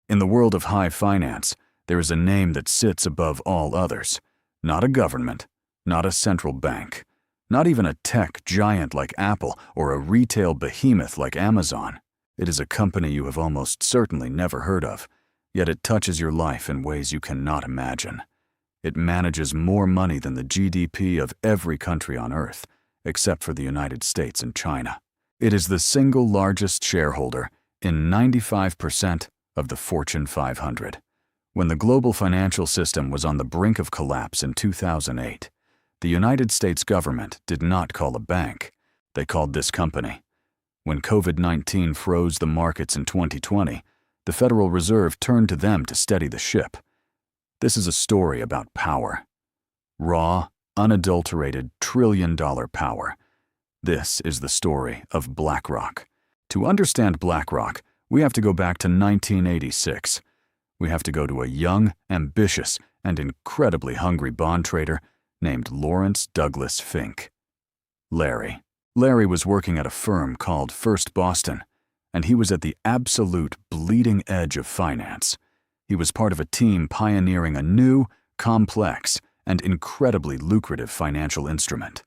In the world of high finance, there is a name that sits above all others. Not a government, not a central bank, not even a tech giant like Apple or a retail behemoth like Amazon. It is a company you have almost certainly never heard of, yet it touches your life in ways you cannot imagine. It manages more money than the GDP of every country on Earth, except for the United States and China. It is the single largest shareholder in 95% of the Fortune 500. When the global financial system was on the brink of collapse in 2008, the United States government did not call a bank. They called this company. When COVID-19 froze the markets in 2020, the Federal Reserve turned to them to steady the ship. This is a story about power. Raw, unadulterated, trillion-dollar power. This is the story of BlackRock. To understand BlackRock, we have to go back to 1986. We have to go to a young, ambitious, and incredibly hungry bond trader named Lawrence Douglas Fink. Larry was working at a firm called First Boston, and he was at the absolute bleeding edge of finance. He was part of a team pioneering a new, complex, and incredibly lucrative financial instrument: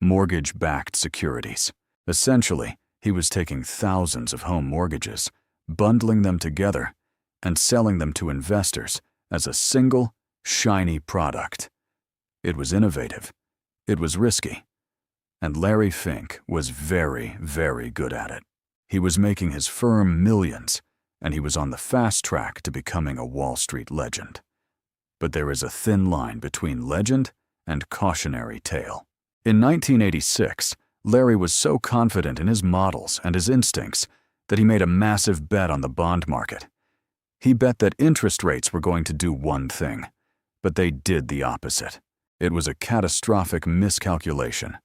mortgage-backed securities. Essentially, he was taking thousands of home mortgages, bundling them together, and selling them to investors as a single, shiny product. It was innovative. It was risky. And Larry Fink was very, very good at it. He was making his firm millions, and he was on the fast track to becoming a Wall Street legend. But there is a thin line between legend and cautionary tale. In 1986, Larry was so confident in his models and his instincts that he made a massive bet on the bond market. He bet that interest rates were going to do one thing, but they did the opposite. It was a catastrophic miscalculation.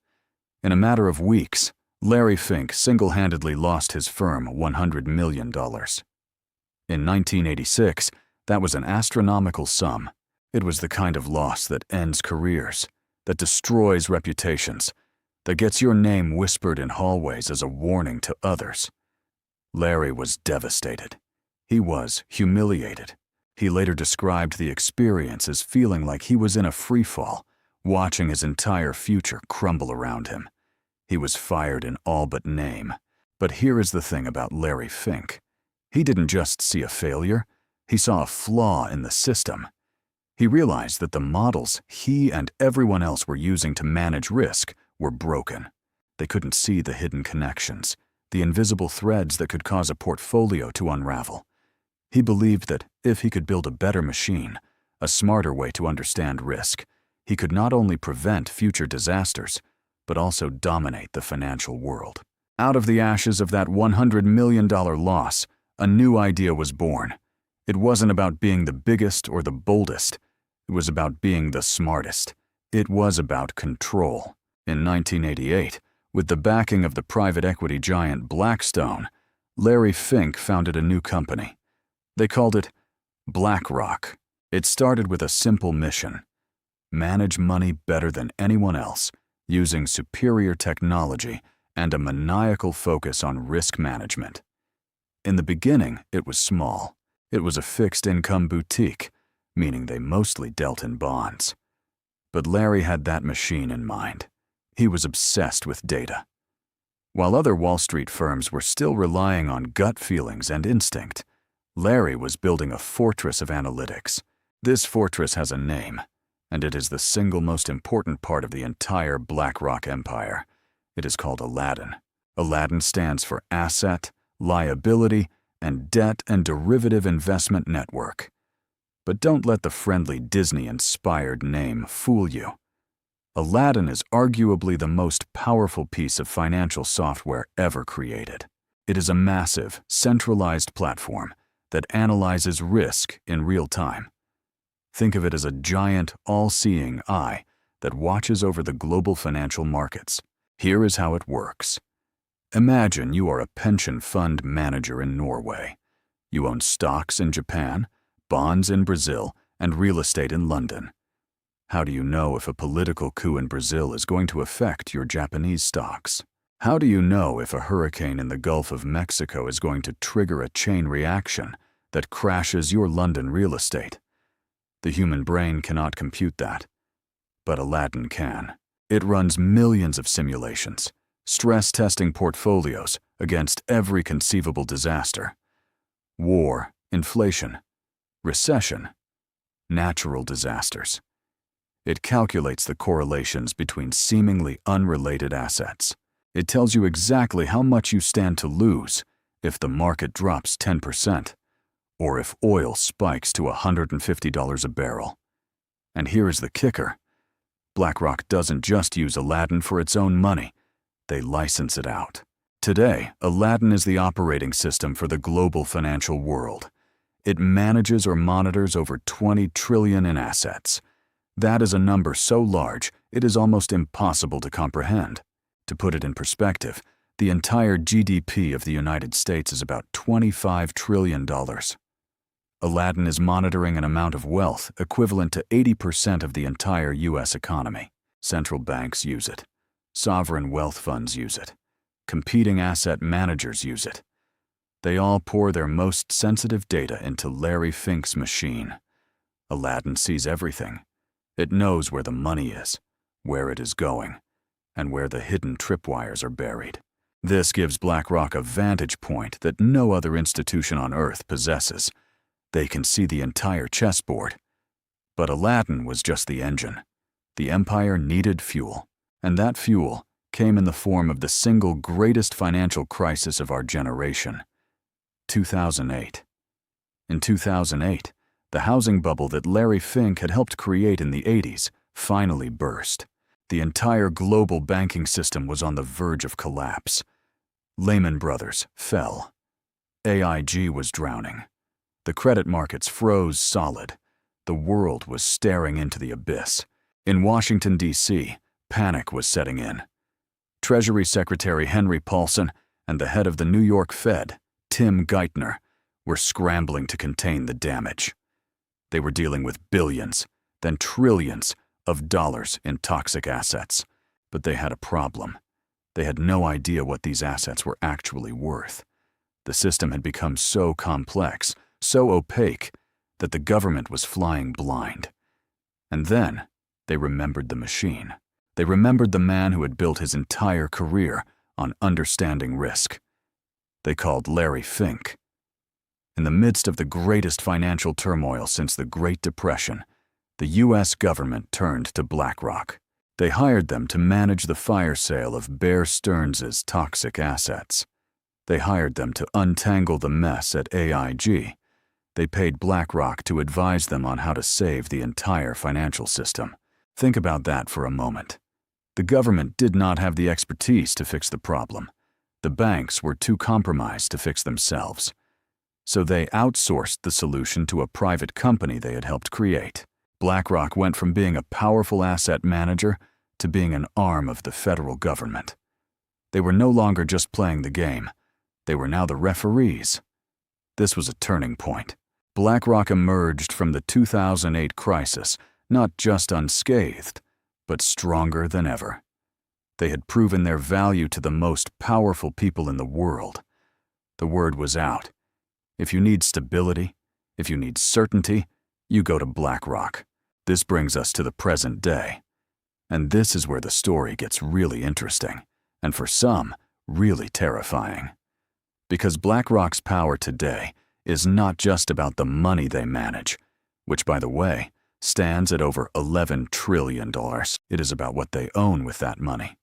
In a matter of weeks, Larry Fink single-handedly lost his firm $100 million. In 1986, that was an astronomical sum. It was the kind of loss that ends careers, that destroys reputations, that gets your name whispered in hallways as a warning to others. Larry was devastated. He was humiliated. He later described the experience as feeling like he was in a freefall, watching his entire future crumble around him. He was fired in all but name. But here is the thing about Larry Fink. He didn't just see a failure, he saw a flaw in the system. He realized that the models he and everyone else were using to manage risk were broken. They couldn't see the hidden connections, the invisible threads that could cause a portfolio to unravel. He believed that if he could build a better machine, a smarter way to understand risk, he could not only prevent future disasters, but also dominate the financial world. Out of the ashes of that $100 million loss, a new idea was born. It wasn't about being the biggest or the boldest. It was about being the smartest. It was about control. In 1988, with the backing of the private equity giant Blackstone, Larry Fink founded a new company. They called it BlackRock. It started with a simple mission: manage money better than anyone else, using superior technology and a maniacal focus on risk management. In the beginning, it was small. It was a fixed-income boutique, meaning they mostly dealt in bonds. But Larry had that machine in mind. He was obsessed with data. While other Wall Street firms were still relying on gut feelings and instinct, Larry was building a fortress of analytics. This fortress has a name, and it is the single most important part of the entire BlackRock empire. It is called Aladdin. Aladdin stands for Asset, Liability, and Debt and Derivative Investment Network. But don't let the friendly Disney-inspired name fool you. Aladdin is arguably the most powerful piece of financial software ever created. It is a massive, centralized platform that analyzes risk in real time. Think of it as a giant, all-seeing eye that watches over the global financial markets. Here is how it works. Imagine you are a pension fund manager in Norway. You own stocks in Japan, bonds in Brazil, and real estate in London. How do you know if a political coup in Brazil is going to affect your Japanese stocks? How do you know if a hurricane in the Gulf of Mexico is going to trigger a chain reaction that crashes your London real estate. The human brain cannot compute that, but Aladdin can. It runs millions of simulations, stress-testing portfolios against every conceivable disaster: war, inflation, recession, natural disasters. It calculates the correlations between seemingly unrelated assets. It tells you exactly how much you stand to lose if the market drops 10%, or if oil spikes to $150 a barrel. And here is the kicker: BlackRock doesn't just use Aladdin for its own money, they license it out. Today, Aladdin is the operating system for the global financial world. It manages or monitors over $20 trillion in assets. That is a number so large, it is almost impossible to comprehend. To put it in perspective, the entire GDP of the United States is about $25 trillion. Aladdin is monitoring an amount of wealth equivalent to 80% of the entire U.S. economy. Central banks use it. Sovereign wealth funds use it. Competing asset managers use it. They all pour their most sensitive data into Larry Fink's machine. Aladdin sees everything. It knows where the money is, where it is going, and where the hidden tripwires are buried. This gives BlackRock a vantage point that no other institution on Earth possesses. They can see the entire chessboard. But Aladdin was just the engine. The empire needed fuel, and that fuel came in the form of the single greatest financial crisis of our generation: 2008. In 2008, the housing bubble that Larry Fink had helped create in the 80s finally burst. The entire global banking system was on the verge of collapse. Lehman Brothers fell. AIG was drowning. The credit markets froze solid. The world was staring into the abyss. In Washington, D.C., panic was setting in. Treasury Secretary Henry Paulson and the head of the New York Fed, Tim Geithner, were scrambling to contain the damage. They were dealing with billions, then trillions of dollars in toxic assets. But they had a problem. They had no idea what these assets were actually worth. The system had become so complex, so opaque, that the government was flying blind. And then they remembered the machine. They remembered the man who had built his entire career on understanding risk. They called Larry Fink. In the midst of the greatest financial turmoil since the Great Depression, the U.S. government turned to BlackRock. They hired them to manage the fire sale of Bear Stearns' toxic assets. They hired them to untangle the mess at AIG. They paid BlackRock to advise them on how to save the entire financial system. Think about that for a moment. The government did not have the expertise to fix the problem. The banks were too compromised to fix themselves. So they outsourced the solution to a private company they had helped create. BlackRock went from being a powerful asset manager to being an arm of the federal government. They were no longer just playing the game. They were now the referees. This was a turning point. BlackRock emerged from the 2008 crisis not just unscathed, but stronger than ever. They had proven their value to the most powerful people in the world. The word was out. If you need stability, if you need certainty, you go to BlackRock. This brings us to the present day. And this is where the story gets really interesting, and for some, really terrifying. Because BlackRock's power today is not just about the money they manage, which, by the way, stands at over $11 trillion. It is about what they own with that money.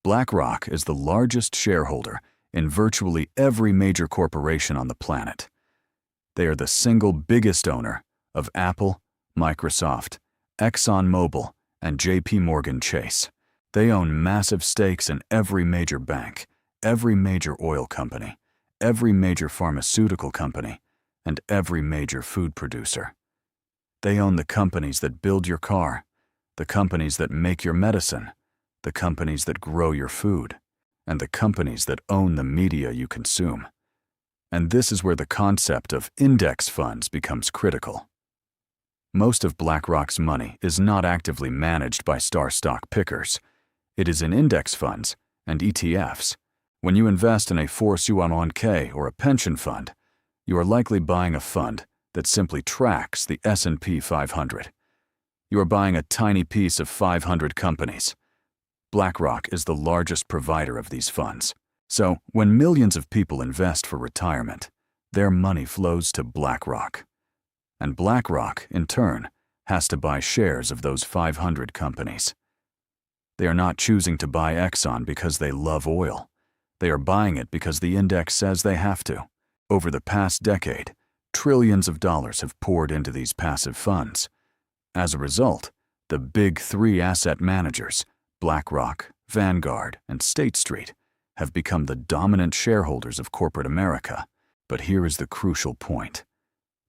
BlackRock is the largest shareholder in virtually every major corporation on the planet. They are the single biggest owner of Apple, Microsoft, ExxonMobil, and JP Chase. They own massive stakes in every major bank, every major oil company, every major pharmaceutical company, and every major food producer. They own the companies that build your car, the companies that make your medicine, the companies that grow your food, and the companies that own the media you consume. And this is where the concept of index funds becomes critical. Most of BlackRock's money is not actively managed by star stock pickers. It is in index funds and ETFs. When you invest in a 401k or a pension fund, You are likely buying a fund that simply tracks the S&P 500. You are buying a tiny piece of 500 companies. BlackRock is the largest provider of these funds. So, when millions of people invest for retirement, their money flows to BlackRock. And BlackRock, in turn, has to buy shares of those 500 companies. They are not choosing to buy Exxon because they love oil. They are buying it because the index says they have to. Over the past decade, trillions of dollars have poured into these passive funds. As a result, the big three asset managers, BlackRock, Vanguard, and State Street, have become the dominant shareholders of corporate America. But here is the crucial point.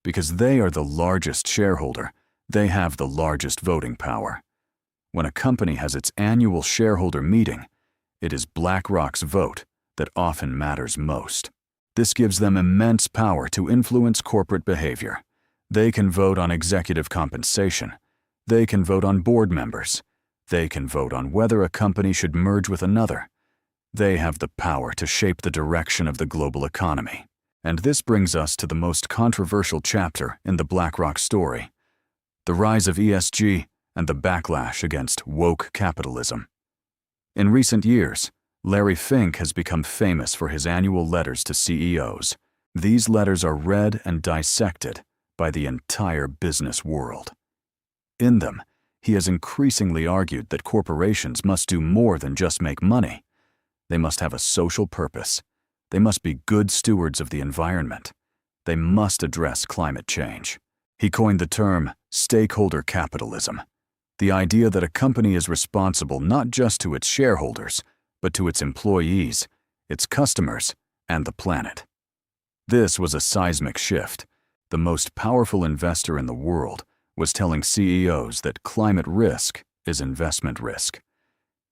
Because they are the largest shareholder, they have the largest voting power. When a company has its annual shareholder meeting, it is BlackRock's vote that often matters most. This gives them immense power to influence corporate behavior. They can vote on executive compensation. They can vote on board members. They can vote on whether a company should merge with another. They have the power to shape the direction of the global economy. And this brings us to the most controversial chapter in the BlackRock story: the rise of ESG and the backlash against woke capitalism. In recent years, Larry Fink has become famous for his annual letters to CEOs. These letters are read and dissected by the entire business world. In them, he has increasingly argued that corporations must do more than just make money. They must have a social purpose. They must be good stewards of the environment. They must address climate change. He coined the term stakeholder capitalism, the idea that a company is responsible not just to its shareholders, but to its employees, its customers, and the planet. This was a seismic shift. The most powerful investor in the world was telling CEOs that climate risk is investment risk.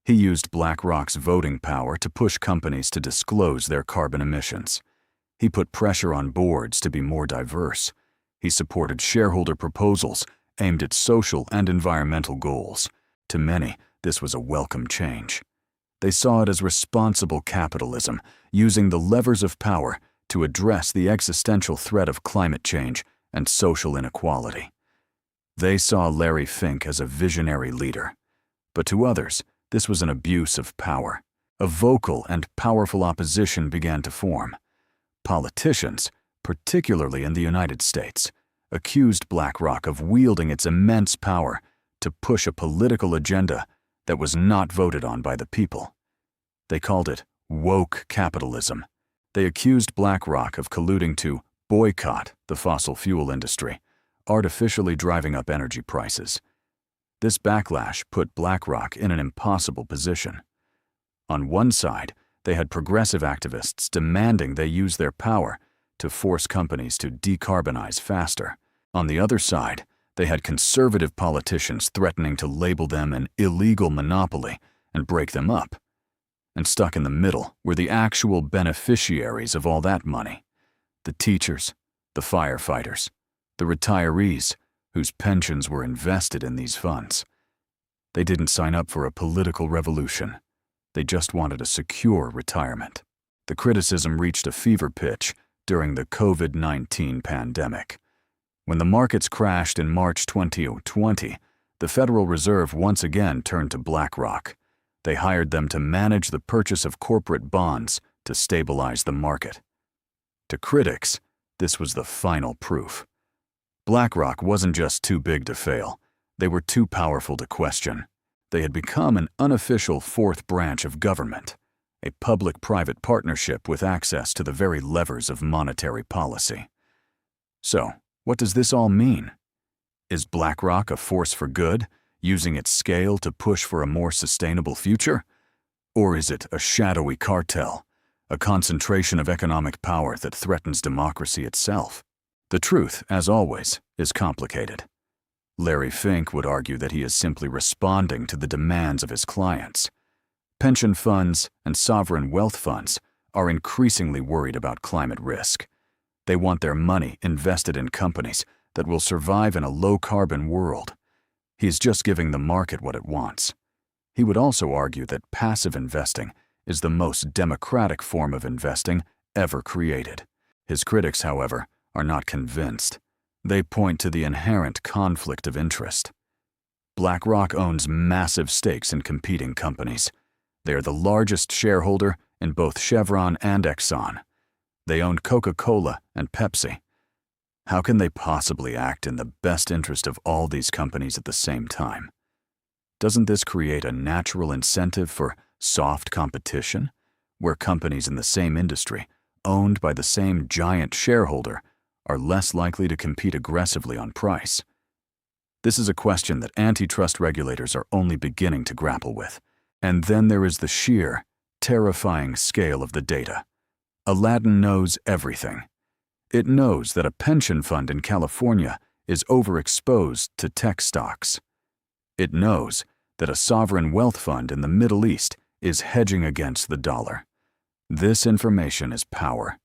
He used BlackRock's voting power to push companies to disclose their carbon emissions. He put pressure on boards to be more diverse. He supported shareholder proposals aimed at social and environmental goals. To many, this was a welcome change. They saw it as responsible capitalism, using the levers of power to address the existential threat of climate change and social inequality. They saw Larry Fink as a visionary leader. But to others, this was an abuse of power. A vocal and powerful opposition began to form. Politicians, particularly in the United States, accused BlackRock of wielding its immense power to push a political agenda that was not voted on by the people. They called it woke capitalism. They accused BlackRock of colluding to boycott the fossil fuel industry, artificially driving up energy prices. This backlash put BlackRock in an impossible position. On one side, they had progressive activists demanding they use their power to force companies to decarbonize faster. On the other side, they had conservative politicians threatening to label them an illegal monopoly and break them up. And stuck in the middle were the actual beneficiaries of all that money: the teachers, the firefighters, the retirees, whose pensions were invested in these funds. They didn't sign up for a political revolution. They just wanted a secure retirement. The criticism reached a fever pitch during the COVID-19 pandemic. When the markets crashed in March 2020, the Federal Reserve once again turned to BlackRock. They hired them to manage the purchase of corporate bonds to stabilize the market. To critics, this was the final proof. BlackRock wasn't just too big to fail. They were too powerful to question. They had become an unofficial fourth branch of government, a public-private partnership with access to the very levers of monetary policy. So, what does this all mean? Is BlackRock a force for good, using its scale to push for a more sustainable future? Or is it a shadowy cartel, a concentration of economic power that threatens democracy itself? The truth, as always, is complicated. Larry Fink would argue that he is simply responding to the demands of his clients. Pension funds and sovereign wealth funds are increasingly worried about climate risk. They want their money invested in companies that will survive in a low-carbon world. He is just giving the market what it wants. He would also argue that passive investing is the most democratic form of investing ever created. His critics, however, are not convinced. They point to the inherent conflict of interest. BlackRock owns massive stakes in competing companies. They are the largest shareholder in both Chevron and Exxon. They own Coca-Cola and Pepsi. How can they possibly act in the best interest of all these companies at the same time? Doesn't this create a natural incentive for soft competition, where companies in the same industry, owned by the same giant shareholder, are less likely to compete aggressively on price? This is a question that antitrust regulators are only beginning to grapple with. And then there is the sheer, terrifying scale of the data. Aladdin knows everything. It knows that a pension fund in California is overexposed to tech stocks. It knows that a sovereign wealth fund in the Middle East is hedging against the dollar. This information is power.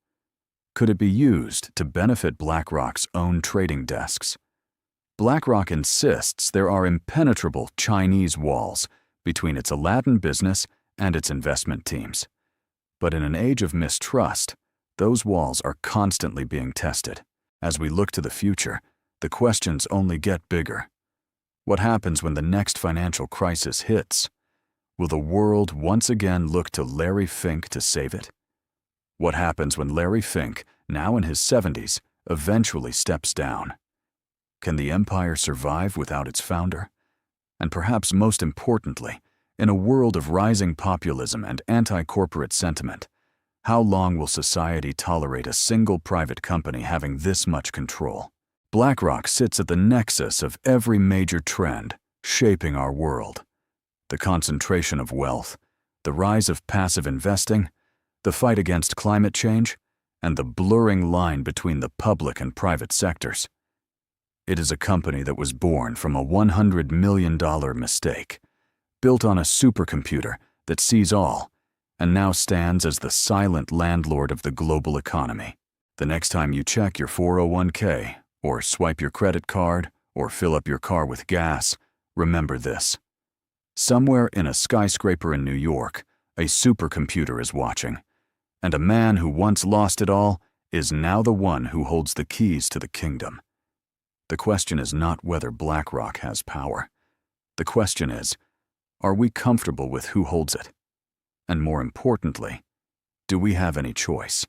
Could it be used to benefit BlackRock's own trading desks? BlackRock insists there are impenetrable Chinese walls between its Aladdin business and its investment teams. But in an age of mistrust, those walls are constantly being tested. As we look to the future, the questions only get bigger. What happens when the next financial crisis hits? Will the world once again look to Larry Fink to save it? What happens when Larry Fink, now in his 70s, eventually steps down? Can the empire survive without its founder? And perhaps most importantly, in a world of rising populism and anti-corporate sentiment, how long will society tolerate a single private company having this much control? BlackRock sits at the nexus of every major trend shaping our world. The concentration of wealth, the rise of passive investing, the fight against climate change, and the blurring line between the public and private sectors. It is a company that was born from a $100 million mistake, built on a supercomputer that sees all, and now stands as the silent landlord of the global economy. The next time you check your 401k, or swipe your credit card, or fill up your car with gas, remember this. Somewhere in a skyscraper in New York, a supercomputer is watching, and a man who once lost it all is now the one who holds the keys to the kingdom. The question is not whether BlackRock has power. The question is, are we comfortable with who holds it? And more importantly, do we have any choice?